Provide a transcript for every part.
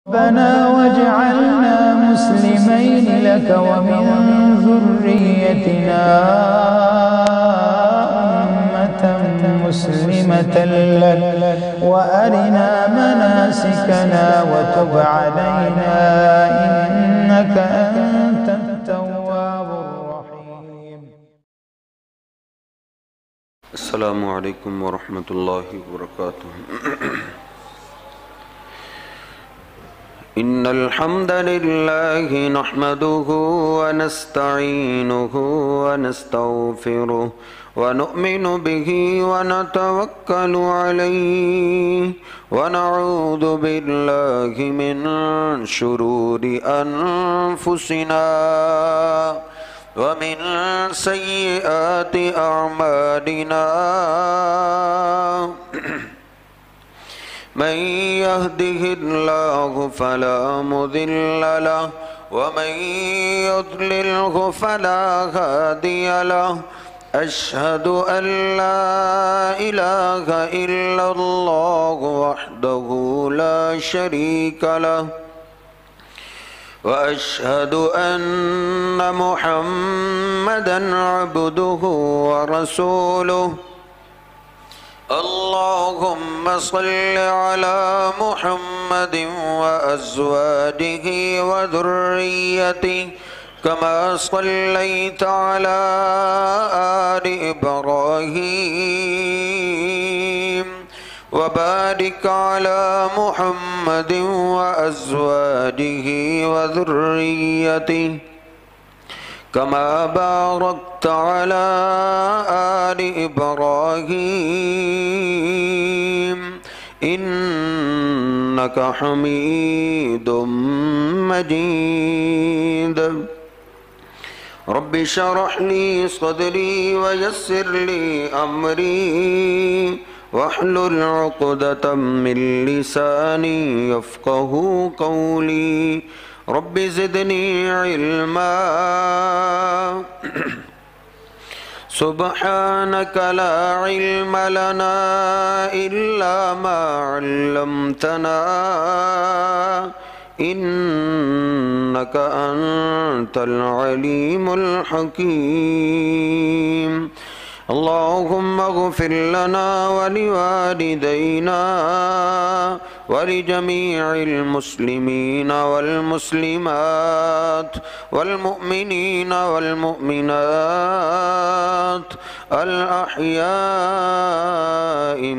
ربنا واجعلنا مسلمين لك ومن ذريتنا أمة مسلمة لك وأرنا مناسكنا وتب علينا إنك أنت التواب الرحيم. السلام علیکم ورحمۃ اللہ وبرکاتہ. ان الحمد للہ نحمده ونستعینه ونستغفره ونؤمن به ونتوکل علیہ ونعوذ باللہ من شرور انفسنا ومن سیئات اعمالنا من يهده الله فلا مضل له ومن يضلله فلا هادي له أشهد أن لا إله إلا الله وحده لا شريك له وأشهد أن محمدًا عبده ورسوله. اللهم صل على محمد وأزواجه وذريته كما صليت على آل إبراهيم وبارك على محمد وأزواجه وذريته كما باركت على آل إبراهيم إنك حميد مجيد. رب اشرح لي صدري ويسر لي أمري واحلل عقدة من لساني يفقهوا قولي. رب زدني علما سبحانك لا علم لنا إلا ما علمتنا إنك أنت العليم الحكيم. اللهم اغفر لنا ولوالدينا ولجميع المسلمين والمسلمات والمؤمنين والمؤمنات الأحياء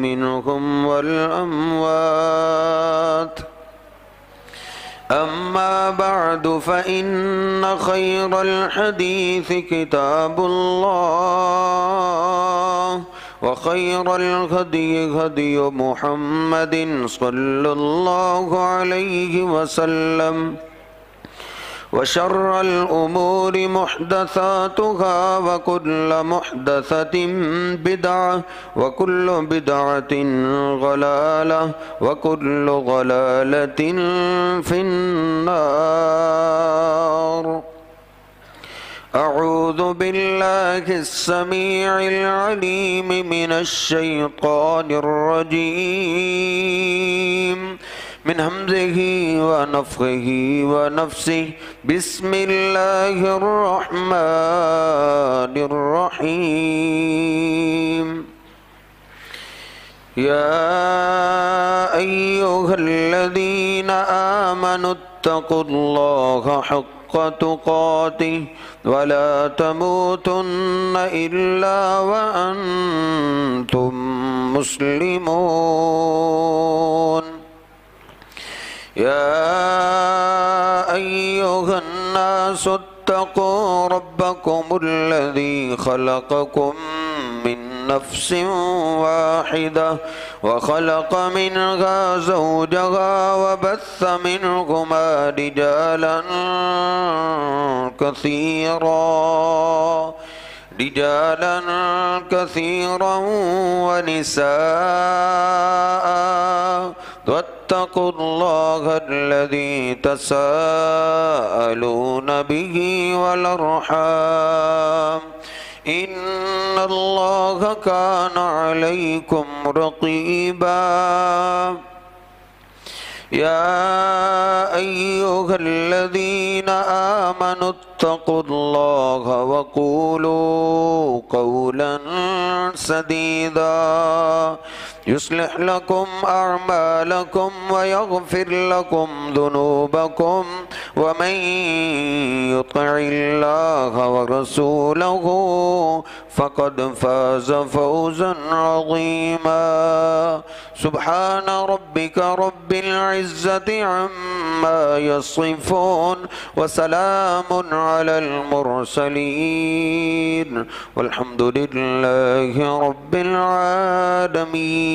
منهم والأموات. أما بعد فإن خير الحديث كتاب الله وخير الهدي هدي محمد صلى الله عليه وسلم وشر الأمور محدثاتها وكل محدثة بدعة وكل بدعة ضلالة وكل ضلالة في النار. أعوذ بالله السميع العليم من الشيطان الرجيم من همزه ونفخه ونفسه. بسم الله الرحمن الرحيم. يا أيها الذين آمنوا اتقوا الله حق تقاته ولا تموتن إلا وأنتم مسلمون. يا أيها الناس اتقوا ربكم الذي خلقكم من نفس واحدة وخلق منها زوجها وبث منهما رجالا كثيرا ونساء. واتقوا الله الذي تساءلون به والأرحام إن الله كان عليكم رقيبا. يا أيها الذين آمنوا اتقوا الله وقولوا قولا سديدا يصلح لكم أعمالكم ويغفر لكم ذنوبكم ومن يطع الله ورسوله فقد فاز فوزا عظيما سبحان ربك رب العزة عما يصفون وسلام على المرسلين والحمد لله رب العالمين.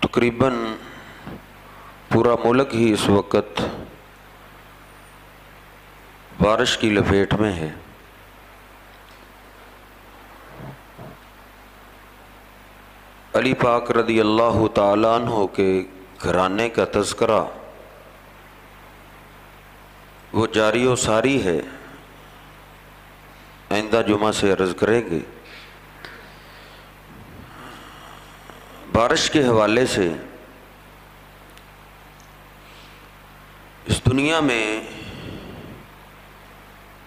تقریباً پورا ملک ہی اس وقت بارش کی لپیٹ میں ہے. علی پاک رضی اللہ تعالیٰ عنہ کے گھرانے کا تذکرہ وہ جاری و ساری ہے، آئندہ جمعہ سے عرض کریں گے. بارش کے حوالے سے اس دنیا میں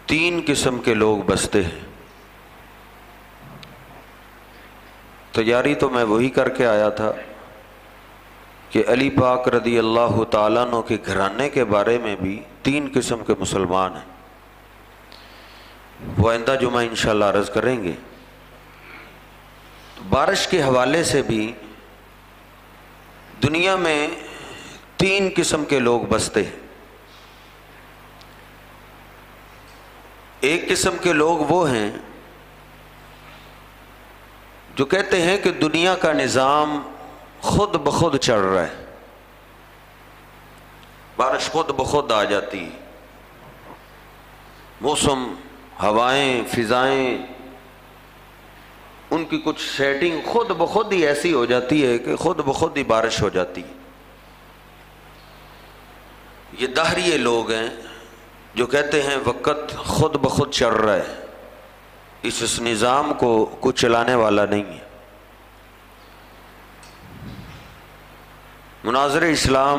3 قسم کے لوگ بستے ہیں. تیاری تو میں وہی کر کے آیا تھا کہ علی پاک رضی اللہ تعالیٰ عنہ کے گھرانے کے بارے میں بھی 3 قسم کے مسلمان ہیں، وہ آئندہ جمعہ انشاءاللہ عرض کریں گے. بارش کے حوالے سے بھی دنیا میں 3 قسم کے لوگ بستے ہیں. ایک قسم کے لوگ وہ ہیں جو کہتے ہیں کہ دنیا کا نظام خود بخود چل رہا ہے، بارش خود بخود آ جاتی ہے، موسم، ہوائیں، فضائیں، ان کی کچھ سیٹنگ خود بخود ہی ایسی ہو جاتی ہے کہ خود بخود ہی بارش ہو جاتی ہے. یہ دہریے لوگ ہیں جو کہتے ہیں وقت خود بخود چل رہا ہے، اس نظام کو کچھ چلانے والا نہیں ہے. مناظر اسلام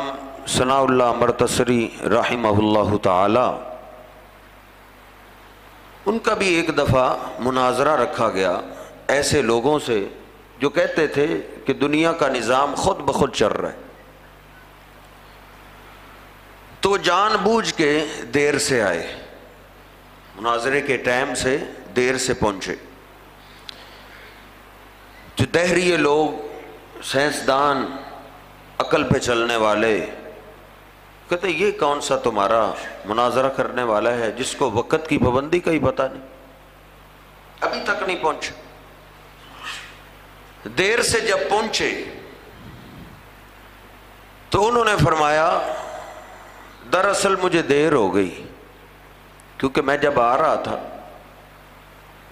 ثناء اللہ مرتصری رحمہ اللہ تعالی، ان کا بھی ایک دفعہ مناظرہ رکھا گیا ایسے لوگوں سے جو کہتے تھے کہ دنیا کا نظام خود بخود چل رہا ہے. تو جان بوجھ کے دیر سے آئے، مناظرے کے ٹائم سے دیر سے پہنچے. جو دہریے لوگ، سائنسدان، عقل پہ چلنے والے، کہتے یہ کون سا تمہارا مناظرہ کرنے والا ہے جس کو وقت کی پابندی کا ہی پتہ نہیں، ابھی تک نہیں پہنچے. دیر سے جب پہنچے تو انہوں نے فرمایا دراصل مجھے دیر ہو گئی، کیونکہ میں جب آ رہا تھا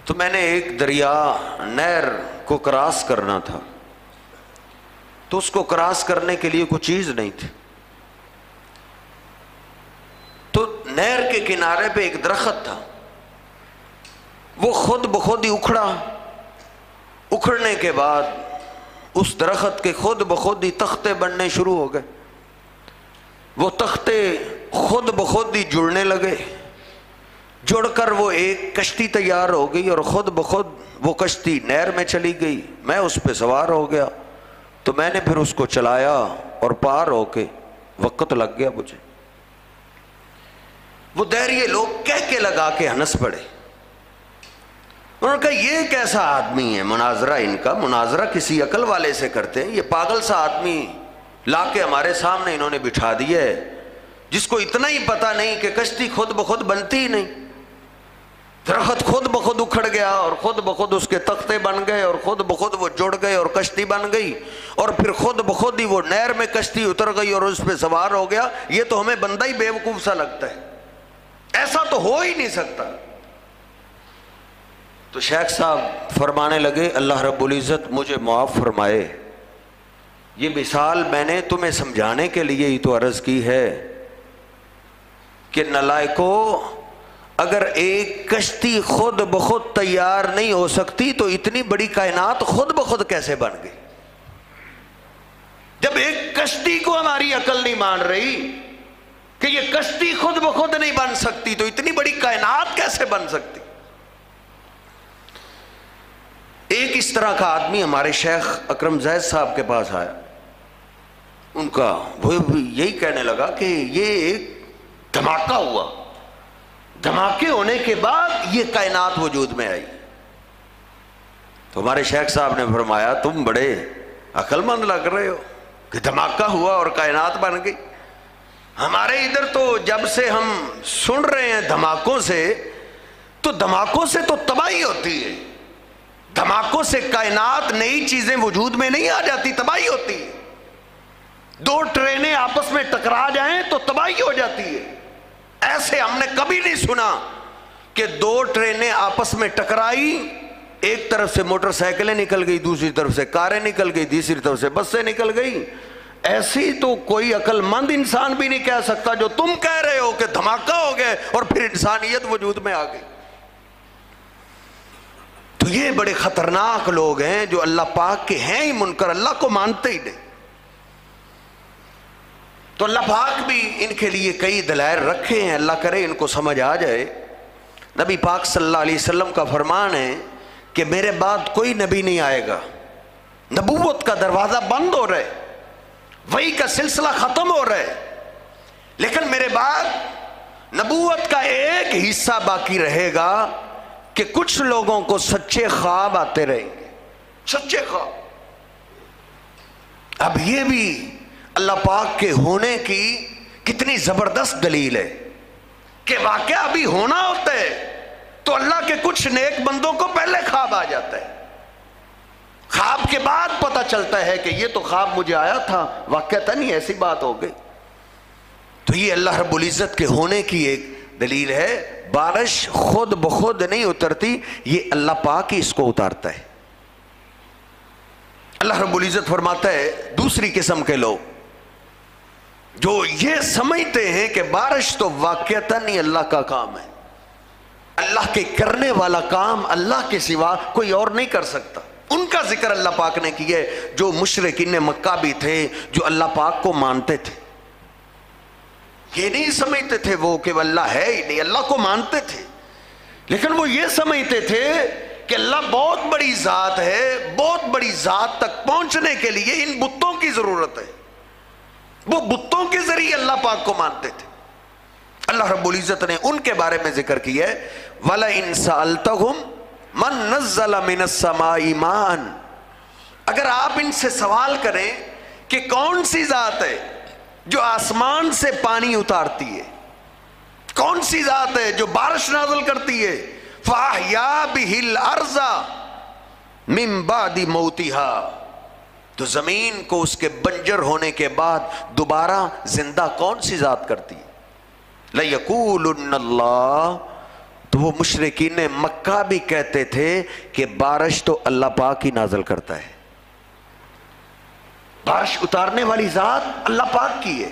تو میں نے ایک دریا، نہر کو کراس کرنا تھا، تو اس کو کراس کرنے کے لیے کوئی چیز نہیں تھی. تو نہر کے کنارے پہ ایک درخت تھا، وہ خود بخود ہی اکھڑا. اکھڑنے کے بعد اس درخت کے خود بخود ہی تختے بننے شروع ہو گئے. وہ تختے خود بخود ہی جڑنے لگے، جڑ کر وہ ایک کشتی تیار ہو گئی اور خود بخود وہ کشتی نہر میں چلی گئی. میں اس پہ سوار ہو گیا تو میں نے پھر اس کو چلایا اور پار ہو کے وقت لگ گیا مجھے. وہ دہریے لوگ کہہ کے لگا کے ہنس پڑے. انہوں نے کہا یہ کیسا آدمی ہے، مناظرہ ان کا، مناظرہ کسی عقل والے سے کرتے ہیں، یہ پاگل سا آدمی لا کے ہمارے سامنے انہوں نے بٹھا دیا ہے جس کو اتنا ہی پتہ نہیں کہ کشتی خود بخود بنتی ہی نہیں. درخت خود بخود اکھڑ گیا اور خود بخود اس کے تختے بن گئے اور خود بخود وہ جڑ گئے اور کشتی بن گئی اور پھر خود بخود ہی وہ نہر میں کشتی اتر گئی اور اس پہ سوار ہو گیا. یہ تو ہمیں بندہ ہی بیوقوف سا لگتا ہے، ایسا تو ہو ہی نہیں سکتا. تو شیخ صاحب فرمانے لگے اللہ رب العزت مجھے معاف فرمائے، یہ مثال میں نے تمہیں سمجھانے کے لیے ہی تو عرض کی ہے کہ نالائکو اگر ایک کشتی خود بخود تیار نہیں ہو سکتی تو اتنی بڑی کائنات خود بخود کیسے بن گئی؟ جب ایک کشتی کو ہماری عقل نہیں مان رہی کہ یہ کشتی خود بخود نہیں بن سکتی تو اتنی بڑی کائنات کیسے بن سکتی؟ ایک اس طرح کا آدمی ہمارے شیخ اکرم زید صاحب کے پاس آیا، ان کا وہ یہی کہنے لگا کہ یہ ایک دھماکہ ہوا، دھماکے ہونے کے بعد یہ کائنات وجود میں آئی۔ تو ہمارے شیخ صاحب نے فرمایا تم بڑے عقل مند لگ رہے ہو کہ دھماکہ ہوا اور کائنات بن گئی۔ ہمارے ادھر تو جب سے ہم سن رہے ہیں دھماکوں سے، تو دھماکوں سے تو تباہی ہوتی ہے، دھماکوں سے کائنات نئی چیزیں وجود میں نہیں آ جاتی، تباہی ہوتی ہے۔ دو ٹرینیں آپس میں ٹکرا جائیں تو تباہی ہو جاتی ہے۔ ایسے ہم نے کبھی نہیں سنا کہ دو ٹرینیں آپس میں ٹکرائی، ایک طرف سے موٹر سائیکلیں نکل گئی، دوسری طرف سے کاریں نکل گئی، تیسری طرف سے بسیں نکل گئی۔ ایسی تو کوئی عقل مند انسان بھی نہیں کہہ سکتا جو تم کہہ رہے ہو کہ دھماکہ ہو گئے اور پھر انسانیت وجود میں آ گئی۔ تو یہ بڑے خطرناک لوگ ہیں جو اللہ پاک کے ہیں ہی منکر، اللہ کو مانتے ہی نہیں۔ تو اللہ پاک بھی ان کے لیے کئی دلائل رکھے ہیں، اللہ کرے ان کو سمجھ آ جائے۔ نبی پاک صلی اللہ علیہ وسلم کا فرمان ہے کہ میرے بعد کوئی نبی نہیں آئے گا، نبوت کا دروازہ بند ہو رہا ہے، وحی کا سلسلہ ختم ہو رہا ہے، لیکن میرے بعد نبوت کا ایک حصہ باقی رہے گا کہ کچھ لوگوں کو سچے خواب آتے رہیں گے، سچے خواب۔ اب یہ بھی اللہ پاک کے ہونے کی کتنی زبردست دلیل ہے کہ واقعہ ابھی ہونا ہوتا ہے تو اللہ کے کچھ نیک بندوں کو پہلے خواب آ جاتا ہے، خواب کے بعد پتہ چلتا ہے کہ یہ تو خواب مجھے آیا تھا، واقعتاً ہی ایسی بات ہو گئی۔ تو یہ اللہ رب العزت کے ہونے کی ایک دلیل ہے۔ بارش خود بخود نہیں اترتی، یہ اللہ پاک ہی اس کو اتارتا ہے۔ اللہ رب العزت فرماتا ہے دوسری قسم کے لوگ جو یہ سمجھتے ہیں کہ بارش تو واقعتاً ہی اللہ کا کام ہے، اللہ کے کرنے والا کام اللہ کے سوا کوئی اور نہیں کر سکتا۔ ان کا ذکر اللہ پاک نے کیا ہے جو مشرکین مکہ بھی تھے، جو اللہ پاک کو مانتے تھے، یہ نہیں سمجھتے تھے وہ کہ اللہ ہے ہی نہیں، اللہ کو مانتے تھے، لیکن وہ یہ سمجھتے تھے کہ اللہ بہت بڑی ذات ہے، بہت بڑی ذات تک پہنچنے کے لیے ان بتوں کی ضرورت ہے، وہ بتوں کے ذریعے اللہ پاک کو مانتے تھے۔ اللہ رب العزت نے ان کے بارے میں ذکر کیا ہے وَلَئِن سَأَلْتَهُمْ مَن نَزَّلَ مِنَ السَّمَاءِ مَاءً، اگر آپ ان سے سوال کریں کہ کون سی ذات ہے جو آسمان سے پانی اتارتی ہے، کون سی ذات ہے جو بارش نازل کرتی ہے، فَأَحْيَا بِهِ الْأَرْضَ مِن بَعْدِ مَوْتِهَا، تو زمین کو اس کے بنجر ہونے کے بعد دوبارہ زندہ کون سی ذات کرتی ہے؟ لَيَقُولُنَّ اللَّهُ، تو وہ مشرکین مکہ بھی کہتے تھے کہ بارش تو اللہ پاک ہی نازل کرتا ہے، بارش اتارنے والی ذات اللہ پاک کی ہے۔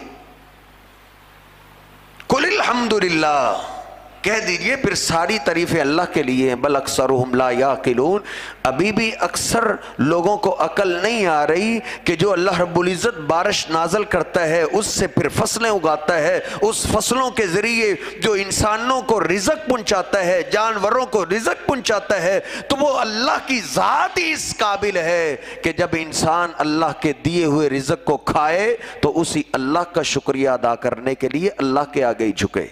قُلِ الْحَمْدُلِلَّهِ، کہہ دیجئے پھر ساری تعریفیں اللہ کے لیے ہیں، بل اکثرہم لا یعقلون، ابھی بھی اکثر لوگوں کو عقل نہیں آ رہی کہ جو اللہ رب العزت بارش نازل کرتا ہے اس سے پھر فصلیں اگاتا ہے، اس فصلوں کے ذریعے جو انسانوں کو رزق پہنچاتا ہے، جانوروں کو رزق پہنچاتا ہے، تو وہ اللہ کی ذات ہی اس قابل ہے کہ جب انسان اللہ کے دیے ہوئے رزق کو کھائے تو اسی اللہ کا شکریہ ادا کرنے کے لیے اللہ کے آگے ہی جھکے،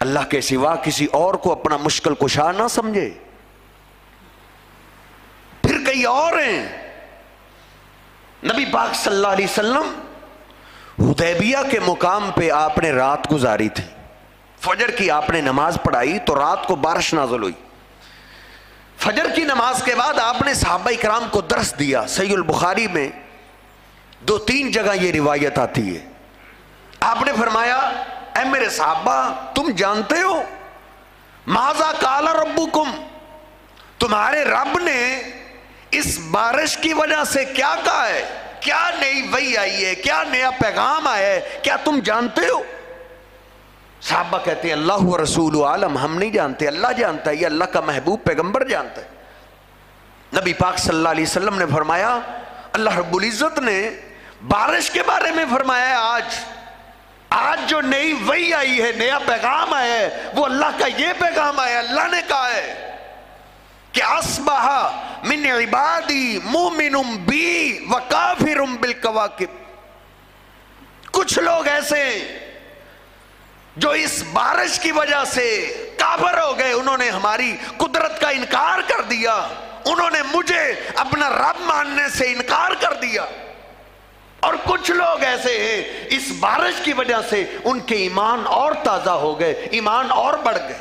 اللہ کے سوا کسی اور کو اپنا مشکل کشا نہ سمجھے۔ پھر کئی اور ہیں، نبی پاک صلی اللہ علیہ وسلم حدیبیہ کے مقام پہ آپ نے رات گزاری تھی، فجر کی آپ نے نماز پڑھائی تو رات کو بارش نازل ہوئی، فجر کی نماز کے بعد آپ نے صحابہ کرام کو درس دیا۔ صحیح البخاری میں 2-3 جگہ یہ روایت آتی ہے، آپ نے فرمایا اے میرے صحابہ تم جانتے ہو ماذا قال ربکم، تمہارے رب نے اس بارش کی وجہ سے کیا کہا ہے، کیا نئی وحی آئی ہے، کیا نیا پیغام آیا ہے، کیا تم جانتے ہو؟ صحابہ کہتے ہیں اللہ و رسول عالم، ہم نہیں جانتے، اللہ جانتا ہے، یہ اللہ کا محبوب پیغمبر جانتا ہے۔ نبی پاک صلی اللہ علیہ وسلم نے فرمایا، اللہ رب العزت نے بارش کے بارے میں فرمایا ہے، آج جو نئی وحی آئی ہے، نیا پیغام آیا ہے، وہ اللہ کا یہ پیغام آیا ہے۔ اللہ نے کہا ہے کہ اصبح من عبادی مومن بی وکافر بالکواکب۔ کچھ لوگ ایسے ہیں جو اس بارش کی وجہ سے کافر ہو گئے، انہوں نے ہماری قدرت کا انکار کر دیا، انہوں نے مجھے اپنا رب ماننے سے انکار کر دیا۔ اور کچھ لوگ ایسے ہیں اس بارش کی وجہ سے ان کے ایمان اور تازہ ہو گئے، ایمان اور بڑھ گئے۔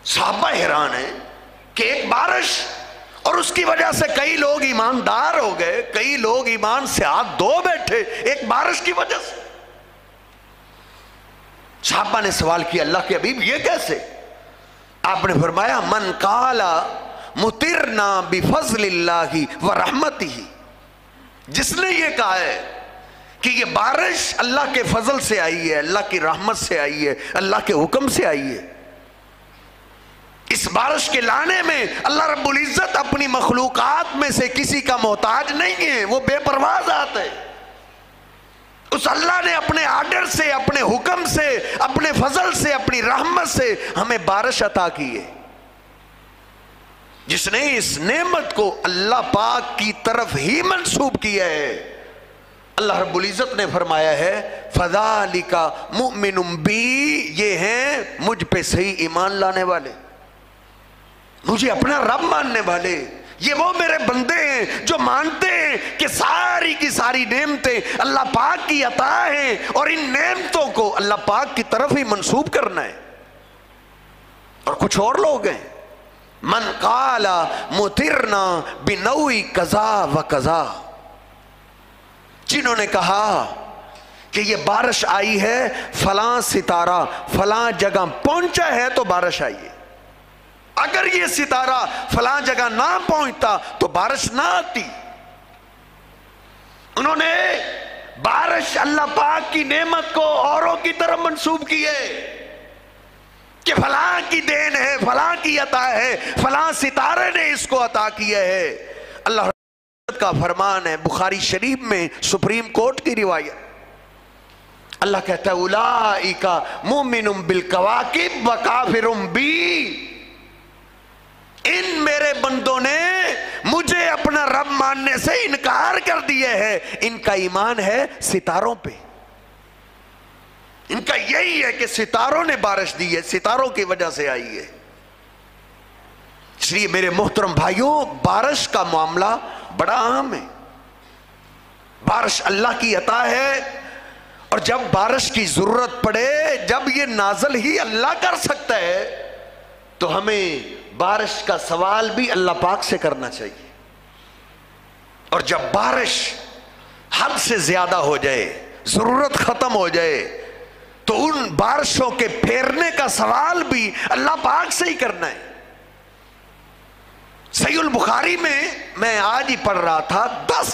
صحابہ حیران ہیں کہ ایک بارش اور اس کی وجہ سے کئی لوگ ایماندار ہو گئے، کئی لوگ ایمان سے ہاتھ دھو بیٹھے ایک بارش کی وجہ سے۔ صحابہ نے سوال کیا، اللہ کے حبیب یہ کیسے؟ آپ نے فرمایا من قال مطرنا بفضل اللہ ورحمتہ، جس نے یہ کہا ہے کہ یہ بارش اللہ کے فضل سے آئی ہے، اللہ کی رحمت سے آئی ہے، اللہ کے حکم سے آئی ہے، اس بارش کے لانے میں اللہ رب العزت اپنی مخلوقات میں سے کسی کا محتاج نہیں ہے، وہ بے پرواہ ذات ہے۔ اس اللہ نے اپنے آرڈر سے، اپنے حکم سے، اپنے فضل سے، اپنی رحمت سے ہمیں بارش عطا کی ہے، جس نے اس نعمت کو اللہ پاک کی طرف ہی منسوب کیا ہے۔ اللہ رب العزت نے فرمایا ہے فَذَلِكَ مُؤْمِنٌ بِي، یہ ہیں مجھ پہ صحیح ایمان لانے والے، مجھے اپنا رب ماننے والے، یہ وہ میرے بندے ہیں جو مانتے ہیں کہ ساری کی ساری نعمتیں اللہ پاک کی عطا ہیں اور ان نعمتوں کو اللہ پاک کی طرف ہی منسوب کرنا ہے۔ اور کچھ اور لوگ ہیں من قال مطرنا بنوع کذا و کذا، جنہوں نے کہا کہ یہ بارش آئی ہے فلاں ستارہ فلاں جگہ پہنچا ہے تو بارش آئی ہے، اگر یہ ستارہ فلاں جگہ نہ پہنچتا تو بارش نہ آتی۔ انہوں نے بارش اللہ پاک کی نعمت کو اوروں کی طرف منسوب کی ہے کہ فلاں کی دین ہے، فلاں کی عطا ہے، فلاں ستارے نے اس کو عطا کیا ہے۔ اللہ کا فرمان ہے بخاری شریف میں، سپریم کورٹ کی روایت، اللہ کہتا ہے اولئک مؤمن بالکواکب وکافر بی، ان میرے بندوں نے مجھے اپنا رب ماننے سے انکار کر دیا ہے، ان کا ایمان ہے ستاروں پہ، ان کا یہی ہے کہ ستاروں نے بارش دی ہے، ستاروں کی وجہ سے آئی ہے۔ اس لیے میرے محترم بھائیوں، بارش کا معاملہ بڑا اہم ہے، بارش اللہ کی عطا ہے، اور جب بارش کی ضرورت پڑے، جب یہ نازل ہی اللہ کر سکتا ہے، تو ہمیں بارش کا سوال بھی اللہ پاک سے کرنا چاہیے۔ اور جب بارش حد سے زیادہ ہو جائے، ضرورت ختم ہو جائے، تو ان بارشوں کے پھیرنے کا سوال بھی اللہ پاک سے ہی کرنا ہے۔ صحیح البخاری میں آج ہی پڑھ رہا تھا، 10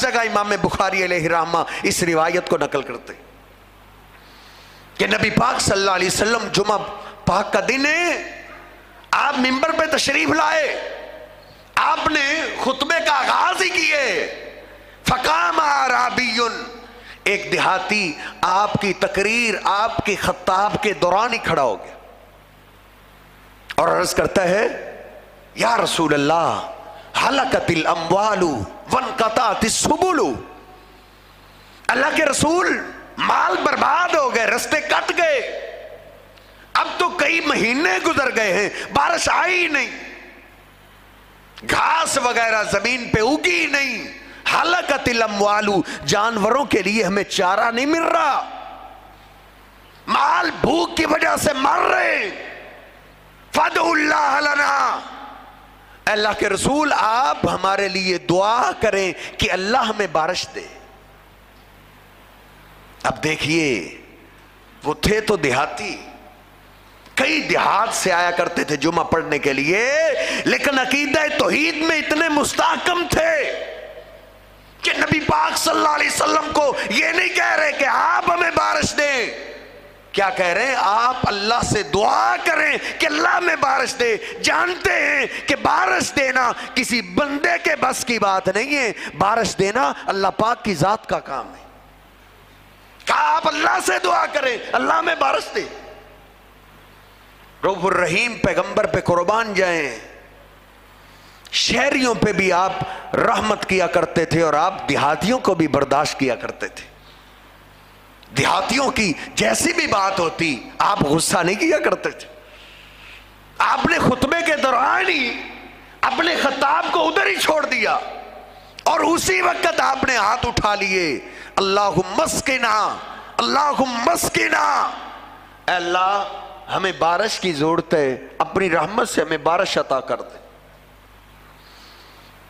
جگہ امام بخاری علیہ رحمہ اس روایت کو نقل کرتے کہ نبی پاک صلی اللہ علیہ وسلم جمعہ پاک کا دن ہے، آپ منبر پہ تشریف لائے، آپ نے خطبے کا آغاز ہی کیے، فقام اعرابی، ایک دیہاتی آپ کی تقریر، آپ کی خطاب کے دوران ہی کھڑا ہو گیا اور عرض کرتا ہے یا رسول اللہ ہلکت الاموال وانقطعت السبل، اللہ کے رسول مال برباد ہو گئے، رستے کٹ گئے، اب تو کئی مہینے گزر گئے ہیں، بارش آئی ہی نہیں، گھاس وغیرہ زمین پہ اگی ہی نہیں، ہلکت الاموال، جانوروں کے لیے ہمیں چارہ نہیں مل رہا، مال بھوک کی وجہ سے مر رہے، فادعوا اللہ لنا، اللہ کے رسول آپ ہمارے لیے دعا کریں کہ اللہ ہمیں بارش دے۔ اب دیکھیے وہ تھے تو دیہاتی، کئی دیہات سے آیا کرتے تھے جمعہ پڑھنے کے لیے، لیکن عقیدہ توحید میں اتنے مستحکم تھے کہ نبی پاک صلی اللہ علیہ وسلم کو یہ نہیں کہہ رہے کہ آپ ہمیں بارش دیں، کیا کہہ رہے ہیں؟ آپ اللہ سے دعا کریں کہ اللہ میں بارش دے۔ جانتے ہیں کہ بارش دینا کسی بندے کے بس کی بات نہیں ہے، بارش دینا اللہ پاک کی ذات کا کام ہے۔ کہا آپ اللہ سے دعا کریں اللہ میں بارش دے۔ رؤوف الرحیم پیغمبر پہ قربان جائیں، شہریوں پہ بھی آپ رحمت کیا کرتے تھے اور آپ دیہاتیوں کو بھی برداشت کیا کرتے تھے۔ دیہاتیوں کی جیسی بھی بات ہوتی آپ غصہ نہیں کیا کرتے تھے۔ آپ نے خطبے کے دوران ہی اپنے خطاب کو ادھر ہی چھوڑ دیا اور اسی وقت آپ نے ہاتھ اٹھا لیے، اللہم اسقنا، اللہم اسقنا، اے اللہ ہمیں بارش کی ضرورت ہے، اپنی رحمت سے ہمیں بارش عطا کر دے۔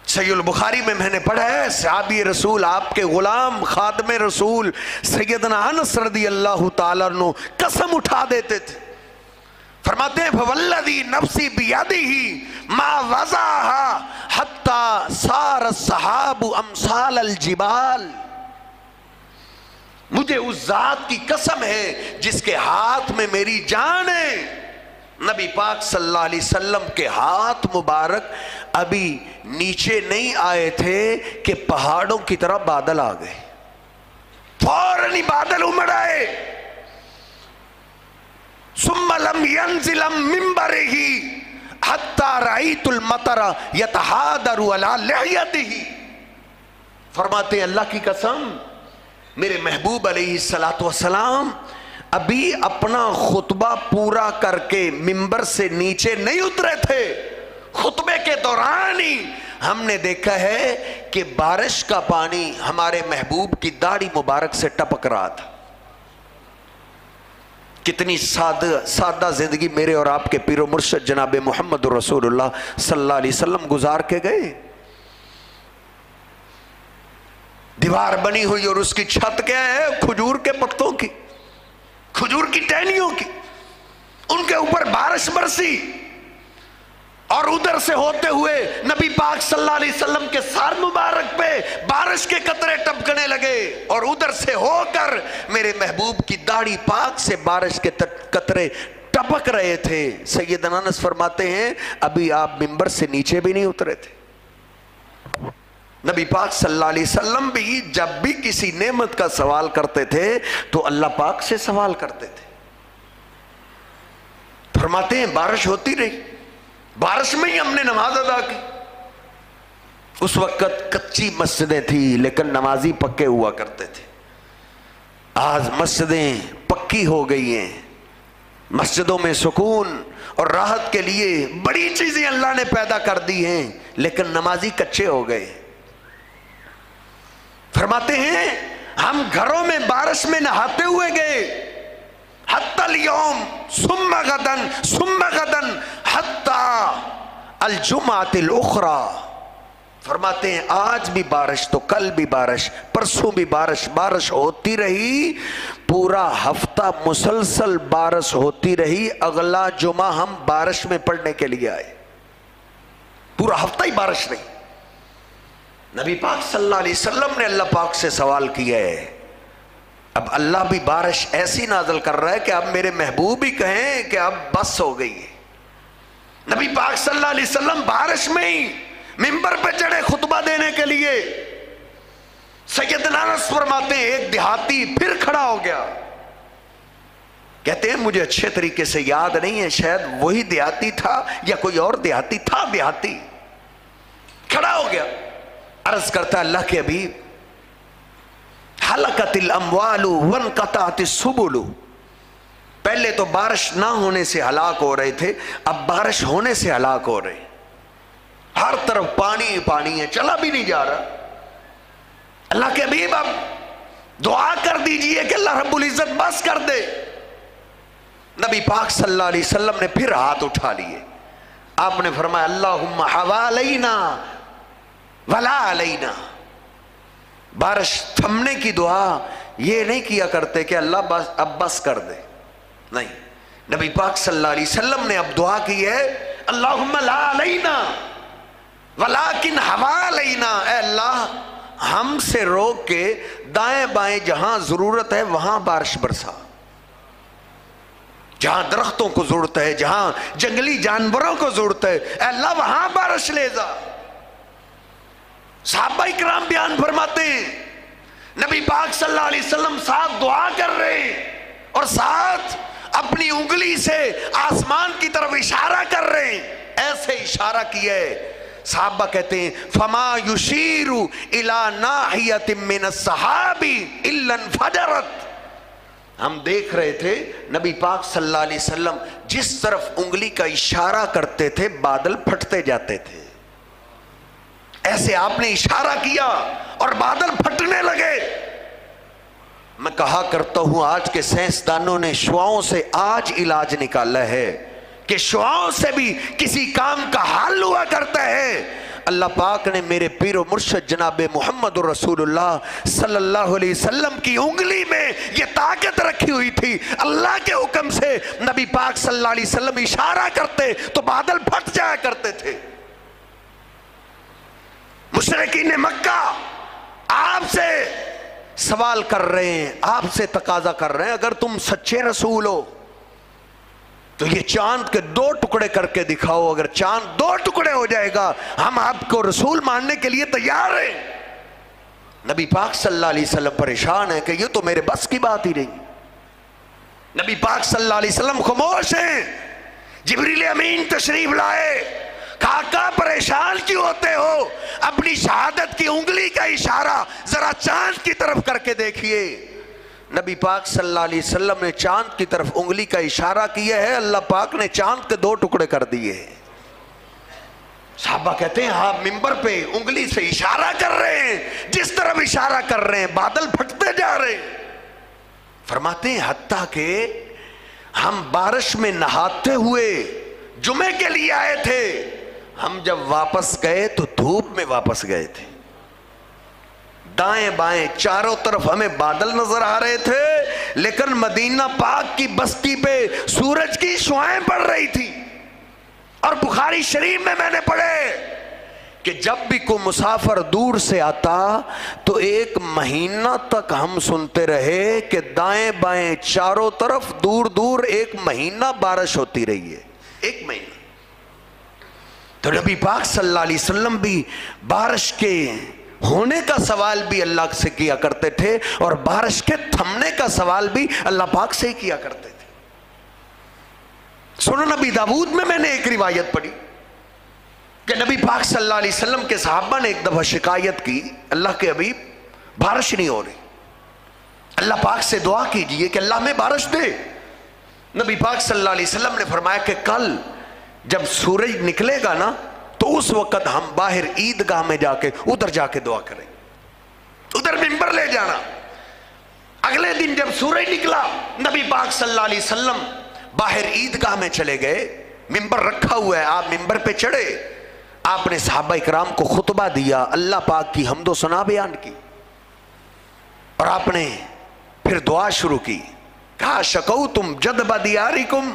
صحیح البخاری میں نے پڑھا ہے، صحابی رسول آپ کے غلام خادم رسول سیدنا انس رضی اللہ تعالیٰ عنہ قسم اٹھا دیتے تھے، فرماتے ہیں فوالذی نفسی بیدہ ما وضعها حتی صار السحاب امثال الجبال، مجھے اس ذات کی قسم ہے جس کے ہاتھ میں میری جان ہے۔ نبی پاک صلی اللہ علیہ وسلم کے ہاتھ مبارک ابھی نیچے نہیں آئے تھے کہ پہاڑوں کی طرح بادل آ گئے، فوراً ہی بادل امڑ آئے۔ ثم لم ينزل من منبره حتى رأيت المطر يتحادر على لحيته، فرماتے ہیں اللہ کی قسم میرے محبوب علیہ السلام ابھی اپنا خطبہ پورا کر کے منبر سے نیچے نہیں اترے تھے، خطبے کے دوران ہی ہم نے دیکھا ہے کہ بارش کا پانی ہمارے محبوب کی داڑھی مبارک سے ٹپک رہا تھا۔ کتنی سادہ زندگی میرے اور آپ کے پیر و مرشد جناب محمد رسول اللہ صلی اللہ علیہ وسلم گزار کے گئے۔ دیوار بنی ہوئی اور اس کی چھت کیا ہے؟ کھجور کے پتوں کی، کھجور کی ٹہنیوں کی، ان کے اوپر بارش برسی اور ادھر سے ہوتے ہوئے نبی پاک صلی اللہ علیہ وسلم کے سر مبارک پہ بارش کے قطرے ٹپکنے لگے اور ادھر سے ہو کر میرے محبوب کی داڑھی پاک سے بارش کے قطرے ٹپک رہے تھے۔ سیدنا انس فرماتے ہیں ابھی آپ منبر سے نیچے بھی نہیں اترے تھے۔ نبی پاک صلی اللہ علیہ وسلم بھی جب بھی کسی نعمت کا سوال کرتے تھے تو اللہ پاک سے سوال کرتے تھے۔ فرماتے ہیں بارش ہوتی رہی، بارش میں ہی ہم نے نماز ادا کی۔ اس وقت کچی مسجدیں تھی لیکن نمازی پکے ہوا کرتے تھے۔ آج مسجدیں پکی ہو گئی ہیں، مسجدوں میں سکون اور راحت کے لیے بڑی چیزیں اللہ نے پیدا کر دی ہیں لیکن نمازی کچے ہو گئے۔ فرماتے ہیں ہم گھروں میں بارش میں نہاتے ہوئے گئے، حتی اليوم ثم غدن ثم غدن حتی الجمعۃ الاخری، فرماتے ہیں آج بھی بارش تو کل بھی بارش، پرسوں بھی بارش، بارش ہوتی رہی، پورا ہفتہ مسلسل بارش ہوتی رہی۔ اگلا جمعہ ہم بارش میں پڑھنے کے لیے آئے، پورا ہفتہ ہی بارش نہیں۔ نبی پاک صلی اللہ علیہ وسلم نے اللہ پاک سے سوال کیا ہے، اب اللہ بھی بارش ایسی نازل کر رہا ہے کہ اب میرے محبوب ہی کہیں کہ اب بس ہو گئی ہے۔ نبی پاک صلی اللہ علیہ وسلم بارش میں ہی منبر پہ چڑھے خطبہ دینے کے لیے۔ سیدنا انس فرماتے ہیں ایک دیہاتی پھر کھڑا ہو گیا، کہتے ہیں مجھے اچھے طریقے سے یاد نہیں ہے، شاید وہی دیہاتی تھا یا کوئی اور دیہاتی تھا، دیہاتی کھڑا ہو گیا، عرض کرتا اللہ کے حبیب حلقت الاموال وانقطعت السبل، پہلے تو بارش نہ ہونے سے ہلاک ہو رہے تھے، اب بارش ہونے سے ہلاک ہو رہے، ہر طرف پانی پانی ہے، چلا بھی نہیں جا رہا۔ اللہ کے حبیب اب دعا کر دیجئے کہ اللہ رب العزت بس کر دے۔ نبی پاک صلی اللہ علیہ وسلم نے پھر ہاتھ اٹھا لیے، آپ نے فرمایا اللہم حوالینا ولا علینا، بارش تھمنے کی دعا یہ نہیں کیا کرتے کہ اللہ بس اب بس کر دے، نہیں، نبی پاک صلی اللہ علیہ وسلم نے اب دعا کی ہے اللہم لا علینا ولیکن حوالینا، اے اللہ ہم سے روک کے دائیں بائیں جہاں ضرورت ہے وہاں بارش برسا، جہاں درختوں کو ضرورت ہے، جہاں جنگلی جانوروں کو ضرورت ہے، اے اللہ وہاں بارش لے جا۔ صحابہ اکرام بیان فرماتے ہیں نبی پاک صلی اللہ علیہ وسلم ساتھ دعا کر رہے ہیں اور ساتھ اپنی انگلی سے آسمان کی طرف اشارہ کر رہے ہیں، ایسے اشارہ کیا ہے، صحابہ کہتے ہیں فما یشیر الی ناحیۃ من السحاب الا انفجرت۔ ہم دیکھ رہے تھے نبی پاک صلی اللہ علیہ وسلم جس طرف انگلی کا اشارہ کرتے تھے بادل پھٹتے جاتے تھے، ایسے آپ نے اشارہ کیا اور بادل پھٹنے لگے۔ میں کہا کرتا ہوں آج کے سائنسدانوں نے شعاؤں سے آج علاج نکالا ہے کہ شعاؤں سے بھی کسی کام کا حل ہوا کرتا ہے۔ اللہ پاک نے میرے پیر و مرشد جناب محمد رسول اللہ صلی اللہ علیہ وسلم کی انگلی میں یہ طاقت رکھی ہوئی تھی، اللہ کے حکم سے نبی پاک صلی اللہ علیہ وسلم اشارہ کرتے تو بادل پھٹ جایا کرتے تھے۔ مشرکین مکہ آپ سے سوال کر رہے ہیں، آپ سے تقاضا کر رہے ہیں اگر تم سچے رسول ہو تو یہ چاند کے 2 ٹکڑے کر کے دکھاؤ، اگر چاند 2 ٹکڑے ہو جائے گا ہم آپ کو رسول ماننے کے لیے تیار ہیں۔ نبی پاک صلی اللہ علیہ وسلم پریشان ہے کہ یہ تو میرے بس کی بات ہی نہیں۔ نبی پاک صلی اللہ علیہ وسلم خاموش ہیں۔ جبریل امین تشریف لائے، کاکا پریشان کیوں ہوتے ہو؟ اپنی شہادت کی انگلی کا اشارہ ذرا چاند کی طرف کر کے دیکھیے۔ نبی پاک صلی اللہ علیہ وسلم نے چاند کی طرف انگلی کا اشارہ کیا ہے، اللہ پاک نے چاند کے 2 ٹکڑے کر دیے۔ صحابہ کہتے ہیں آپ منبر پہ انگلی سے اشارہ کر رہے ہیں، جس طرف اشارہ کر رہے ہیں بادل پھٹتے جا رہے ہیں۔ فرماتے ہیں حتیٰ کہ ہم بارش میں نہاتے ہوئے جمعے کے لیے آئے تھے، ہم جب واپس گئے تو دھوپ میں واپس گئے تھے، دائیں بائیں چاروں طرف ہمیں بادل نظر آ رہے تھے لیکن مدینہ پاک کی بستی پہ سورج کی شعائیں پڑ رہی تھی۔ اور بخاری شریف میں نے پڑھے کہ جب بھی کوئی مسافر دور سے آتا تو 1 مہینہ تک ہم سنتے رہے کہ دائیں بائیں چاروں طرف دور دور 1 مہینہ بارش ہوتی رہی ہے، 1 مہینہ۔ تو نبی پاک صلی اللہ علیہ وسلم بھی بارش کے ہونے کا سوال بھی اللہ سے کیا کرتے تھے اور بارش کے تھمنے کا سوال بھی اللہ پاک سے ہی کیا کرتے تھے۔ سنن نبی داود میں نے ایک روایت پڑھی کہ نبی پاک صلی اللہ علیہ وسلم کے صحابہ نے ایک دفعہ شکایت کی، اللہ کے حبیب بارش نہیں ہو رہی، اللہ پاک سے دعا کیجئے کہ اللہ میں بارش دے۔ نبی پاک صلی اللہ علیہ وسلم نے فرمایا کہ کل جب سورج نکلے گا نا تو اس وقت ہم باہر عیدگاہ میں جا کے دعا کریں، ادھر منبر لے جانا۔ اگلے دن جب سورج نکلا نبی پاک صلی اللہ علیہ وسلم باہر عیدگاہ میں چلے گئے، منبر رکھا ہوا ہے، آپ منبر پہ چڑھے، آپ نے صحابہ اکرام کو خطبہ دیا، اللہ پاک کی حمد و ثنا بیان کی اور آپ نے پھر دعا شروع کی۔ کہا شکوتم جدب دیارکم،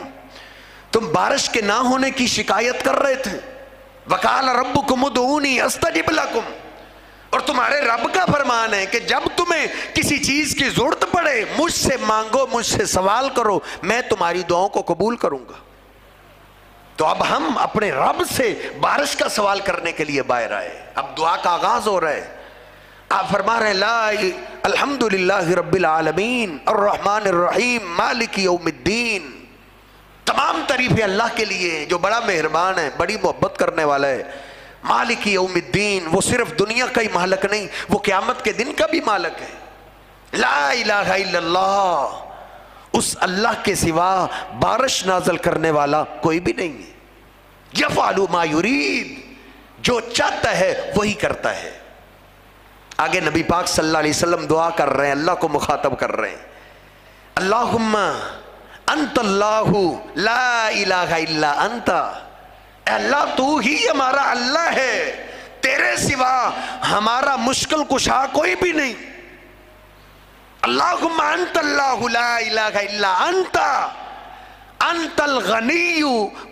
تم بارش کے نہ ہونے کی شکایت کر رہے تھے، وقال ربکم ادعونی استجب لکم، اور تمہارے رب کا فرمان ہے کہ جب تمہیں کسی چیز کی ضرورت پڑے مجھ سے مانگو، مجھ سے سوال کرو، میں تمہاری دعاؤں کو قبول کروں گا۔ تو اب ہم اپنے رب سے بارش کا سوال کرنے کے لیے باہر آئے، اب دعا کا آغاز ہو رہا ہے۔ آپ فرما رہے ہیں الحمدللہ رب العالمین الرحمن الرحیم مالک یوم الدین، تمام تعریفیں اللہ کے لیے جو بڑا مہربان ہے، بڑی محبت کرنے والا ہے۔ مالک یوم الدین، وہ صرف دنیا کا ہی مالک نہیں، وہ قیامت کے دن کا بھی مالک ہے۔ لا الہ الا اللہ، اس اللہ کے سوا بارش نازل کرنے والا کوئی بھی نہیں ہے۔ یفعل ما یرید، جو چاہتا ہے وہی کرتا ہے۔ آگے نبی پاک صلی اللہ علیہ وسلم دعا کر رہے ہیں، اللہ کو مخاطب کر رہے ہیں، اللہم انت اللہ لا الہ الا انت، اے اللہ تو ہی ہمارا اللہ ہے، تیرے سوا ہمارا مشکل کشا کوئی بھی نہیں۔ اللہم انت اللہ لا الہ الا انت، انت الغنی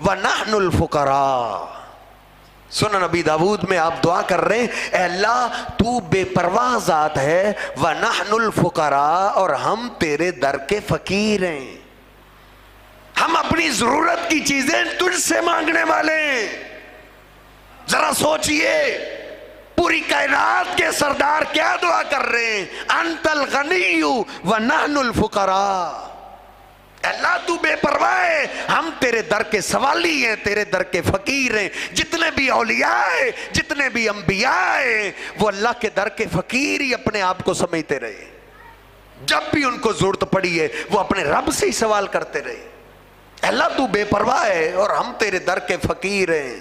ونحن الفقراء، سنن نبی داود میں آپ دعا کر رہے ہیں، اے اللہ تو بے پرواہ ذات ہے، وَنَحْنُ الْفُقَرَاء، اور ہم تیرے در کے فقیر ہیں، ہم اپنی ضرورت کی چیزیں تجھ سے مانگنے والے ہیں۔ ذرا سوچئے، پوری کائنات کے سردار کیا دعا کر رہے ہیں، انت الغنی ونحن الفقراء، اللہ تو بے پرواہ ہے، ہم تیرے در کے سوالی ہیں، تیرے در کے فقیر ہیں۔ جتنے بھی اولیاء ہیں، جتنے بھی انبیاء ہیں، وہ اللہ کے در کے فقیر ہی اپنے آپ کو سمجھتے رہے، جب بھی ان کو ضرورت پڑی ہے وہ اپنے رب سے ہی سوال کرتے رہے، اللہ تو بے پرواہ ہے اور ہم تیرے در کے فقیر ہیں،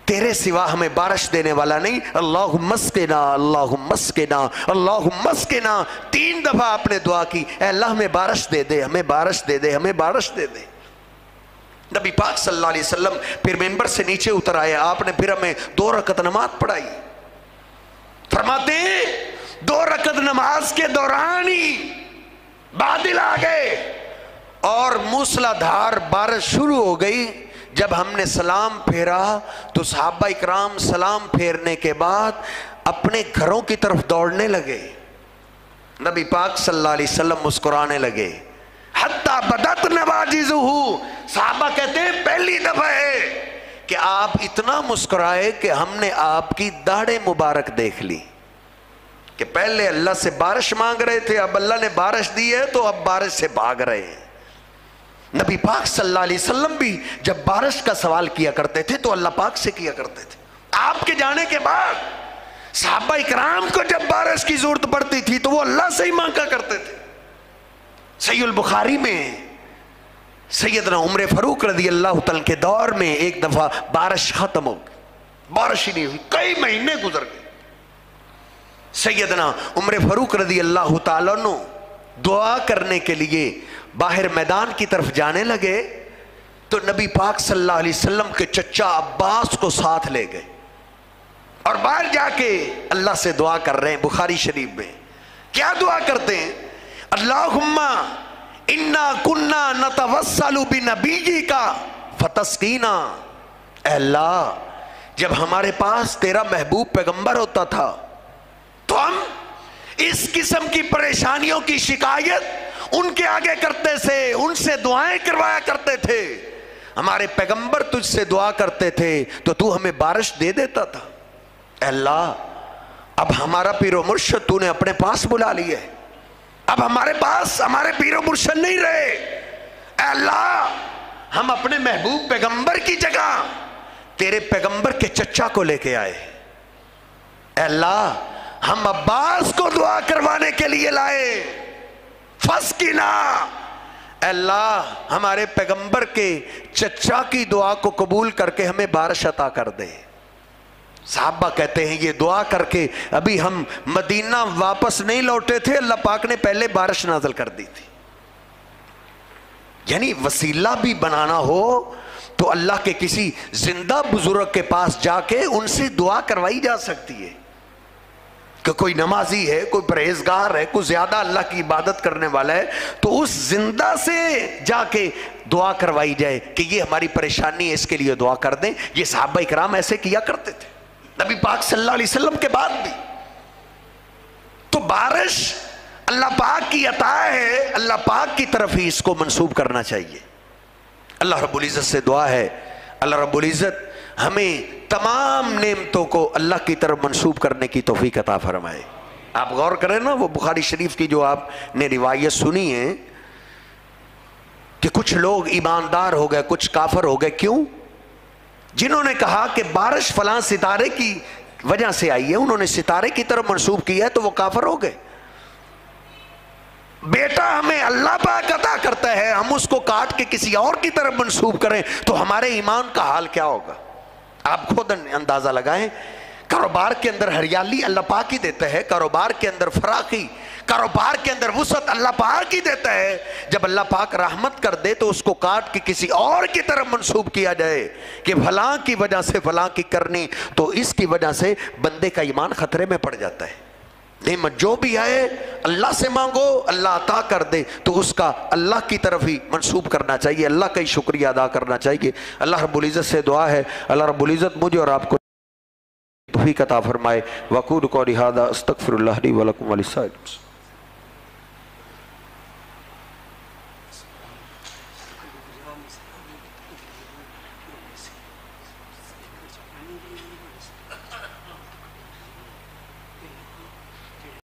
تیرے سوا ہمیں بارش دینے والا نہیں۔ اللہم اسقنا، اللہم اسقنا، اللہم اسقنا، 3 دفعہ آپ نے دعا کی، اے اللہ ہمیں بارش دے دے، ہمیں بارش دے دے، ہمیں بارش دے دے۔ نبی پاک صلی اللہ علیہ وسلم پھر منبر سے نیچے اتر آئے، آپ نے پھر ہمیں 2 رکعت نماز پڑھائی، فرماتے ہیں 2 رکعت نماز کے دوران ہی بادل آ گئے اور موسلا دھار بارش شروع ہو گئی۔ جب ہم نے سلام پھیرا تو صحابہ اکرام سلام پھیرنے کے بعد اپنے گھروں کی طرف دوڑنے لگے، نبی پاک صلی اللہ علیہ وسلم مسکرانے لگے، حتی بدت نواجزہ، صحابہ کہتے ہیں پہلی دفعہ ہے کہ آپ اتنا مسکرائے کہ ہم نے آپ کی داڑھیں مبارک دیکھ لی، کہ پہلے اللہ سے بارش مانگ رہے تھے، اب اللہ نے بارش دی ہے تو اب بارش سے بھاگ رہے ہیں۔ نبی پاک صلی اللہ علیہ وسلم بھی جب بارش کا سوال کیا کرتے تھے تو اللہ پاک سے کیا کرتے تھے۔ آپ کے جانے کے بعد صحابہ اکرام کو جب بارش کی ضرورت پڑتی تھی تو وہ اللہ سے ہی مانگا کرتے تھے۔ صحیح البخاری میں سیدنا عمر فاروق رضی اللہ تعالیٰ کے دور میں ایک دفعہ بارش ختم ہو گئی، بارش ہی نہیں ہوئی، کئی مہینے گزر گئے۔ سیدنا عمر فاروق رضی اللہ تعالیٰ عنہ دعا کرنے کے لیے باہر میدان کی طرف جانے لگے تو نبی پاک صلی اللہ علیہ وسلم کے چچا عباس کو ساتھ لے گئے اور باہر جا کے اللہ سے دعا کر رہے ہیں۔ بخاری شریف میں کیا دعا کرتے ہیں، اللہم انا کننا نتوسل بنبیک فتسقینا، اے اللہ جب ہمارے پاس تیرا محبوب پیغمبر ہوتا تھا تو ہم اس قسم کی پریشانیوں کی شکایت ان کے آگے کرتے تھے، ان سے دعائیں کروایا کرتے تھے، ہمارے پیغمبر تجھ سے دعا کرتے تھے تو تو ہمیں بارش دے دیتا تھا۔ اے اللہ اب ہمارا پیر و مرشد تو نے اپنے پاس بلا لیا ہے، اب ہمارے پاس ہمارے پیر و مرشد نہیں رہے، اے اللہ ہم اپنے محبوب پیغمبر کی جگہ تیرے پیغمبر کے چچا کو لے کے آئے، اے اللہ ہم عباس کو دعا کروانے کے لیے لائے، فسقنا، اے اللہ ہمارے پیغمبر کے چچا کی دعا کو قبول کر کے ہمیں بارش عطا کر دے۔ صحابہ کہتے ہیں یہ دعا کر کے ابھی ہم مدینہ واپس نہیں لوٹے تھے، اللہ پاک نے پہلے بارش نازل کر دی تھی۔ یعنی وسیلہ بھی بنانا ہو تو اللہ کے کسی زندہ بزرگ کے پاس جا کے ان سے دعا کروائی جا سکتی ہے، کہ کوئی نمازی ہے، کوئی پرہیزگار ہے، کوئی زیادہ اللہ کی عبادت کرنے والا ہے تو اس زندہ سے جا کے دعا کروائی جائے کہ یہ ہماری پریشانی ہے، اس کے لیے دعا کر دیں۔ یہ صحابہ اکرام ایسے کیا کرتے تھے نبی پاک صلی اللہ علیہ وسلم کے بعد بھی۔ تو بارش اللہ پاک کی عطا ہے، اللہ پاک کی طرف ہی اس کو منسوب کرنا چاہیے۔ اللہ رب العزت سے دعا ہے اللہ رب العزت ہمیں تمام نعمتوں کو اللہ کی طرف منسوب کرنے کی توفیق عطا فرمائے۔ آپ غور کریں نا، وہ بخاری شریف کی جو آپ نے روایت سنی ہے کہ کچھ لوگ ایماندار ہو گئے، کچھ کافر ہو گئے، کیوں؟ جنہوں نے کہا کہ بارش فلاں ستارے کی وجہ سے آئی ہے، انہوں نے ستارے کی طرف منسوب کیا ہے تو وہ کافر ہو گئے۔ بیٹا ہمیں اللہ پاک عطا کرتا ہے، ہم اس کو کاٹ کے کسی اور کی طرف منسوب کریں تو ہمارے ایمان کا حال کیا ہوگا؟ آپ خود اندازہ لگائیں۔ کاروبار کے اندر ہریالی اللہ پاک ہی دیتا ہے، کاروبار کے اندر فراخی، کاروبار کے اندر وسعت اللہ پاک ہی دیتا ہے۔ جب اللہ پاک رحمت کر دے تو اس کو کاٹ کے کسی اور کی طرف منسوب کیا جائے کہ فلاں کی وجہ سے فلاں کی کرنی، تو اس کی وجہ سے بندے کا ایمان خطرے میں پڑ جاتا ہے۔ نعمت جو بھی آئے اللہ سے مانگو، اللہ عطا کر دے تو اس کا اللہ کی طرف ہی منسوب کرنا چاہیے، اللہ کا ہی شکریہ ادا کرنا چاہیے۔ اللہ رب العزت سے دعا ہے اللہ رب العزت مجھے اور آپ کو توفیق عطا فرمائے۔ وقول قولی ھذا استغفر اللہ لی ولکم ولسائر